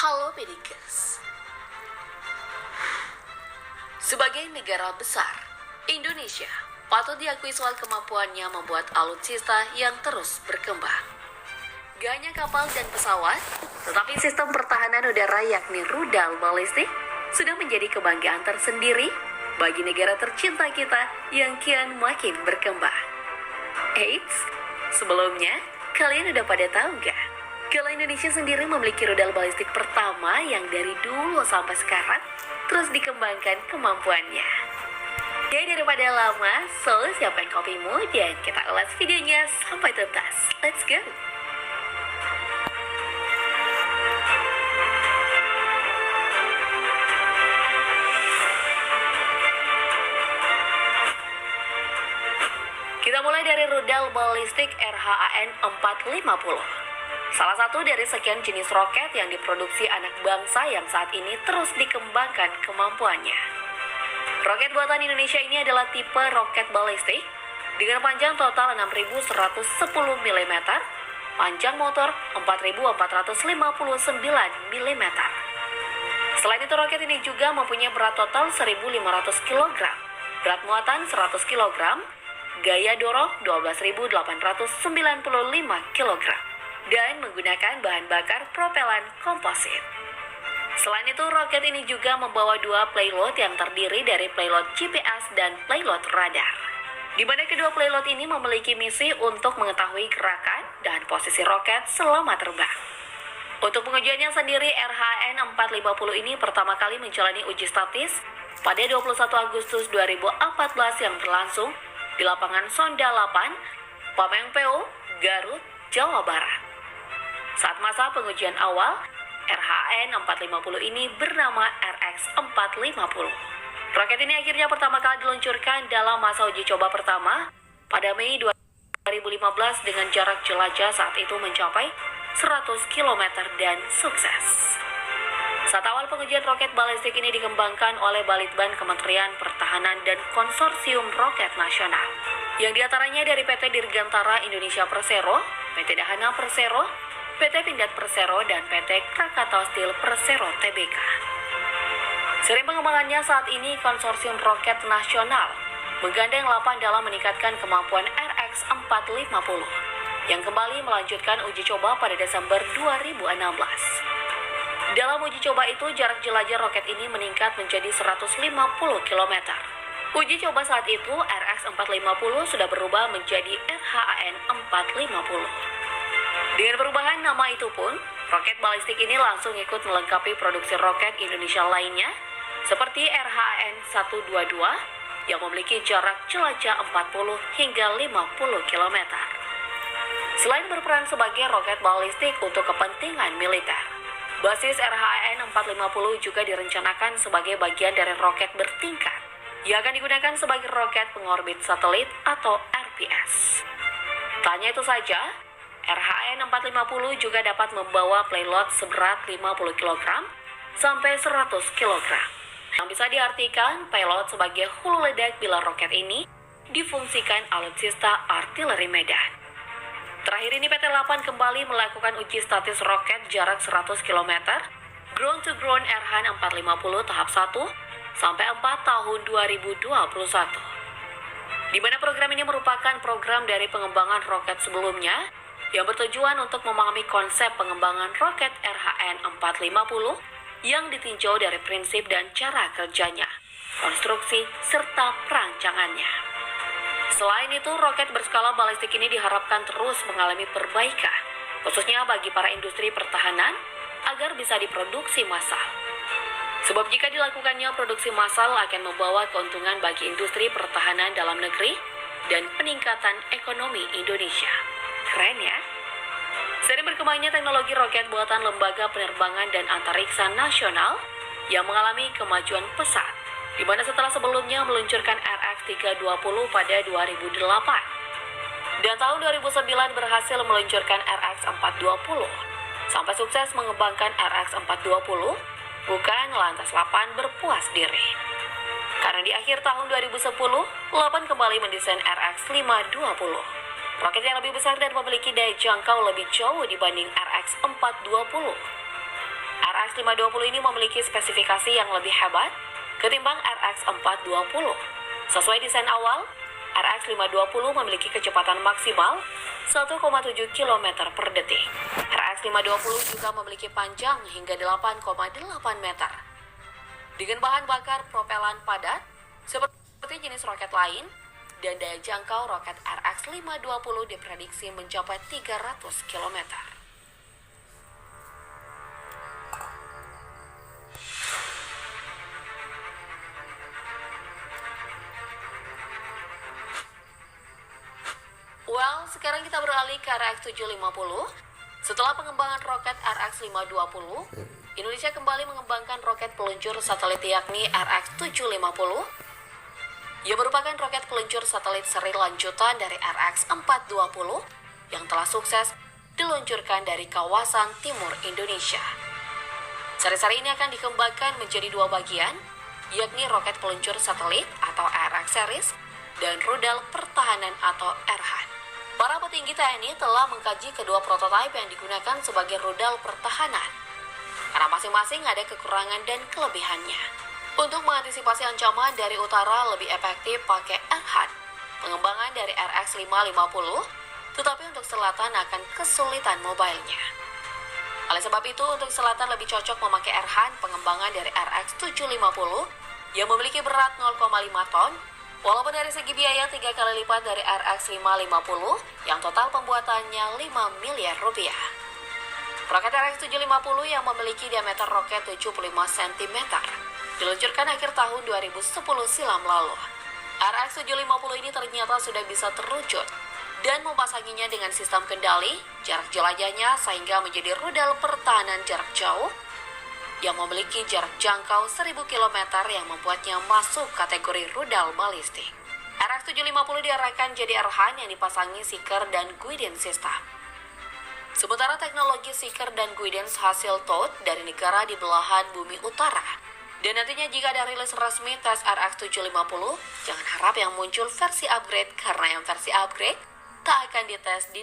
Halo Pedikers. Sebagai negara besar, Indonesia patut diakui soal kemampuannya membuat alutsista yang terus berkembang. Gak hanya kapal dan pesawat, tetapi sistem pertahanan udara yakni rudal balistik sudah menjadi kebanggaan tersendiri bagi negara tercinta kita yang kian makin berkembang. Eits, sebelumnya kalian udah pada tahu gak? Kalau Indonesia sendiri memiliki rudal balistik pertama yang dari dulu sampai sekarang terus dikembangkan kemampuannya. Jadi daripada lama, so siapkan kopimu dan kita ulas videonya sampai tuntas. Let's go! Kita mulai dari rudal balistik RHAN 450. Salah satu dari sekian jenis roket yang diproduksi anak bangsa yang saat ini terus dikembangkan kemampuannya. Roket buatan Indonesia ini adalah tipe roket balistik dengan panjang total 6.110 mm, panjang motor 4.459 mm. Selain itu roket ini juga mempunyai berat total 1.500 kg, berat muatan 100 kg, gaya dorong 12.895 kg. Dan menggunakan bahan bakar propelan komposit. Selain itu, roket ini juga membawa dua payload yang terdiri dari payload GPS dan payload radar. Di mana kedua payload ini memiliki misi untuk mengetahui gerakan dan posisi roket selama terbang. Untuk pengujiannya sendiri, RHAN 450 ini pertama kali menjalani uji statis pada 21 Agustus 2014 yang berlangsung di lapangan Sonda 8, Pamengpeo, Garut, Jawa Barat. Saat masa pengujian awal, RHAN 450 ini bernama RX450. Roket ini akhirnya pertama kali diluncurkan dalam masa uji coba pertama pada Mei 2015 dengan jarak jelajah saat itu mencapai 100 km dan sukses. Saat awal pengujian roket balistik ini dikembangkan oleh Balitbang Kementerian Pertahanan dan Konsorsium Roket Nasional, yang diantaranya dari PT Dirgantara Indonesia Persero, PT Dahana Persero, PT Pindad Persero, dan PT Krakatau Steel Persero Tbk. Seiring pengembangannya saat ini Konsorsium Roket Nasional menggandeng Lapan dalam meningkatkan kemampuan RX450 yang kembali melanjutkan uji coba pada Desember 2016. Dalam uji coba itu, jarak jelajah roket ini meningkat menjadi 150 km. Uji coba saat itu, RX450 sudah berubah menjadi RHAN 450. Dengan perubahan nama itu pun, roket balistik ini langsung ikut melengkapi produksi roket Indonesia lainnya, seperti RHAN 122 yang memiliki jarak jelajah 40 hingga 50 km. Selain berperan sebagai roket balistik untuk kepentingan militer, basis RHAN 450 juga direncanakan sebagai bagian dari roket bertingkat yang akan digunakan sebagai roket pengorbit satelit atau RPS. Tak hanya itu saja, RHAN 450 juga dapat membawa payload seberat 50 kg sampai 100 kg. Yang bisa diartikan payload sebagai hulu ledak bila roket ini difungsikan alutsista artileri medan. Terakhir ini PT Lapan kembali melakukan uji statis roket jarak 100 km ground to ground RHAN 450 tahap 1 sampai 4 tahun 2021. Di mana program ini merupakan program dari pengembangan roket sebelumnya yang bertujuan untuk memahami konsep pengembangan roket RHAN 450 yang ditinjau dari prinsip dan cara kerjanya, konstruksi, serta perancangannya. Selain itu, roket berskala balistik ini diharapkan terus mengalami perbaikan, khususnya bagi para industri pertahanan, agar bisa diproduksi massal. Sebab jika dilakukannya produksi massal akan membawa keuntungan bagi industri pertahanan dalam negeri dan peningkatan ekonomi Indonesia. Keren ya? Seiring berkembangnya teknologi roket buatan Lembaga Penerbangan dan Antariksa Nasional yang mengalami kemajuan pesat, di mana setelah sebelumnya meluncurkan RX-320 pada 2008 dan tahun 2009 berhasil meluncurkan RX-420 sampai sukses mengembangkan RX-420, bukan lantas Lapan berpuas diri. Karena di akhir tahun 2010, Lapan kembali mendesain RX-520. Roket yang lebih besar dan memiliki daya jangkau lebih jauh dibanding RX-420. RX 520 ini memiliki spesifikasi yang lebih hebat ketimbang RX 420. Sesuai desain awal, RX 520 memiliki kecepatan maksimal 1,7 km per detik. RX 520 juga memiliki panjang hingga 8,8 meter. Dengan bahan bakar propelan padat, seperti jenis roket lain, dan daya jangkau roket RX 520 diprediksi mencapai 300 km. Well, sekarang kita beralih ke RX 750. Setelah pengembangan roket RX 520, Indonesia kembali mengembangkan roket peluncur satelit yakni RX 750 yang merupakan roket peluncur satelit seri lanjutan dari RX 420 yang telah sukses diluncurkan dari kawasan timur Indonesia. Seri-seri ini akan dikembangkan menjadi dua bagian, yakni roket peluncur satelit atau RX series dan rudal pertahanan atau RHAN. Para petinggi TNI telah mengkaji kedua prototipe yang digunakan sebagai rudal pertahanan, karena masing-masing ada kekurangan dan kelebihannya. Untuk mengantisipasi ancaman dari utara lebih efektif pakai RHAN, pengembangan dari RX 550, tetapi untuk selatan akan kesulitan mobilenya. Oleh sebab itu, untuk selatan lebih cocok memakai RHAN pengembangan dari RX 750 yang memiliki berat 0,5 ton, walaupun dari segi biaya 3 kali lipat dari RX 550 yang total pembuatannya 5 miliar rupiah. Roket RX 750 yang memiliki diameter roket 75 cm diluncurkan akhir tahun 2010 silam lalu. RX 750 ini ternyata sudah bisa terwujud dan mempasanginya dengan sistem kendali jarak jelajahnya sehingga menjadi rudal pertahanan jarak jauh yang memiliki jarak jangkau 1000 km yang membuatnya masuk kategori rudal balistik. RX 750 diarahkan jadi RHAN yang dipasangi seeker dan guidance system. Sementara teknologi seeker dan guidance hasil TOT dari negara di belahan bumi utara. Dan nantinya jika ada rilis resmi tes RX 750, jangan harap yang muncul versi upgrade karena yang versi upgrade tak akan dites di